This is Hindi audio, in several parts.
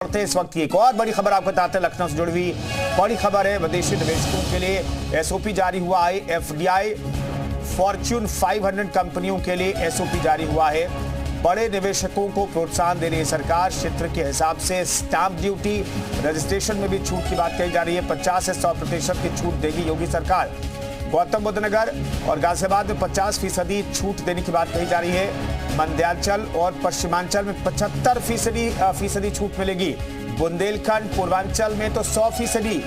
इस वक्त की एक और बड़ी खबर आपको बताते हैं, लखनऊ से जुड़ी हुई बड़ी खबर है। विदेशी निवेशकों के लिए एसओपी जारी हुआ है। एफडीआई फॉर्च्यून 500 कंपनियों के लिए एसओपी जारी हुआ है। बड़े निवेशकों को प्रोत्साहन दे रही है सरकार। क्षेत्र के हिसाब से स्टाम्प ड्यूटी, रजिस्ट्रेशन में भी छूट की बात कही जा रही है। 50 से 100% की छूट देगी योगी सरकार। गौतम बुद्ध नगर और गाजियाबाद में 50% छूट देने की बात कही जा रही है। मध्यांचल और पश्चिमांचल में 75% छूट मिलेगी। बुंदेलखंड, पूर्वांचल में तो 100%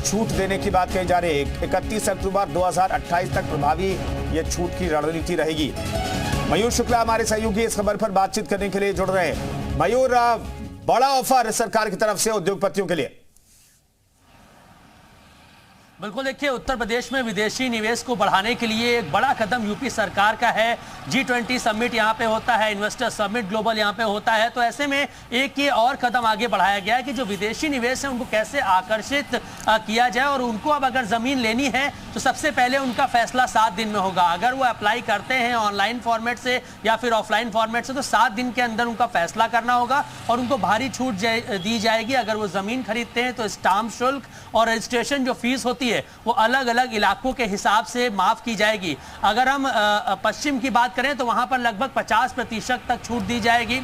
छूट देने की बात कही जा रही है। 31 अक्टूबर 2028 तक प्रभावी ये छूट की रणनीति रहेगी। मयूर शुक्ला हमारे सहयोगी इस खबर पर बातचीत करने के लिए जुड़ रहे हैं। मयूर, बड़ा ऑफर सरकार की तरफ से उद्योगपतियों के लिए। बिल्कुल, देखिए, उत्तर प्रदेश में विदेशी निवेश को बढ़ाने के लिए एक बड़ा कदम यूपी सरकार का है। G20 समिट यहाँ पे होता है, इन्वेस्टर समिट ग्लोबल यहाँ पे होता है, तो ऐसे में एक ये और कदम आगे बढ़ाया गया है कि जो विदेशी निवेश है उनको कैसे आकर्षित किया जाए। और उनको अब अगर जमीन लेनी है तो सबसे पहले उनका फैसला 7 दिन में होगा। अगर वो अप्लाई करते हैं ऑनलाइन फॉर्मेट से या फिर ऑफलाइन फॉर्मेट से, तो 7 दिन के अंदर उनका फैसला करना होगा और उनको भारी छूट दी जाएगी। अगर वो जमीन खरीदते हैं तो स्टाम्प शुल्क और रजिस्ट्रेशन जो फीस होती है वो अलग अलग इलाकों के हिसाब से माफ की जाएगी। अगर हम पश्चिम की बात करें तो वहां पर लगभग 50% तक छूट दी जाएगी।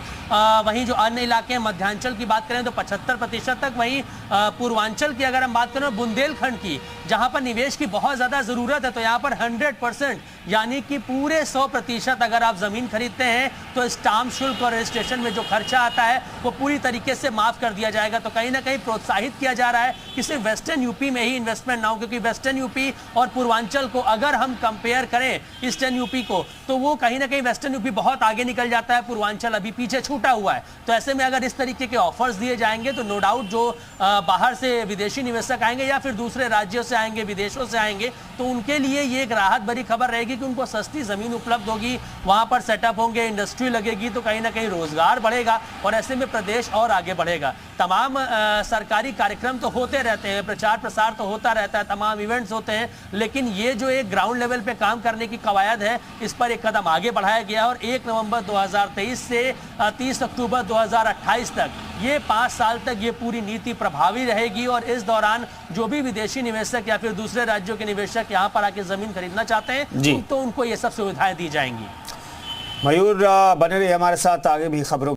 वहीं जो अन्य इलाके हैं, मध्यांचल की बात करें तो 75% तक। वहीं पूर्वांचल की अगर हम बात करें, बुंदेलखंड की, जहां पर निवेश की बहुत ज्यादा जरूरत है, तो यहाँ पर 100% यानी कि पूरे 100% अगर आप जमीन खरीदते हैं तो स्टाम्प शुल्क और रजिस्ट्रेशन में जो खर्चा आता है वो पूरी तरीके से माफ कर दिया जाएगा। तो कहीं ना कहीं प्रोत्साहित किया जा रहा है कि सिर्फ वेस्टर्न यूपी में ही इन्वेस्टमेंट ना हो, क्योंकि वेस्टर्न यूपी और पूर्वांचल को अगर हम कंपेयर करें ईस्टर्न यूपी को, तो वो कहीं ना कहीं वेस्टर्न यूपी बहुत आगे निकल जाता है, पूर्वांचल अभी पीछे छूटा हुआ है। तो ऐसे में अगर इस तरीके के ऑफर्स दिए जाएंगे तो नो डाउट जो बाहर से विदेशी निवेशक आएंगे या फिर दूसरे राज्यों से आएंगे, विदेशों से आएंगे, तो उनके लिए ये एक राहत भरी खबर रहेगी कि उनको सस्ती जमीन उपलब्ध होगी, वहां पर सेटअप होंगे, इंडस्ट्री लगेगी, तो कहीं ना कहीं रोजगार बढ़ेगा और ऐसे में प्रदेश और आगे बढ़ेगा। तमाम सरकारी कार्यक्रम तो होते रहते हैं, प्रचार प्रसार तो होता रहता है, तमाम इवेंट्स होते हैं, लेकिन ये जो एक ग्राउंड लेवल पे काम करने की कवायद है, इस पर एक कदम आगे बढ़ाया गया और 1 नवंबर 2023 से 30 अक्टूबर 2028 तक, ये 5 साल तक ये पूरी नीति प्रभावी रहेगी। और इस दौरान जो भी विदेशी निवेशक या फिर दूसरे राज्यों के निवेशक यहाँ पर आके जमीन खरीदना चाहते हैं तो उनको ये सब सुविधाएं दी जाएंगी। मयूर, बने रहिए हमारे साथ, आगे भी खबरों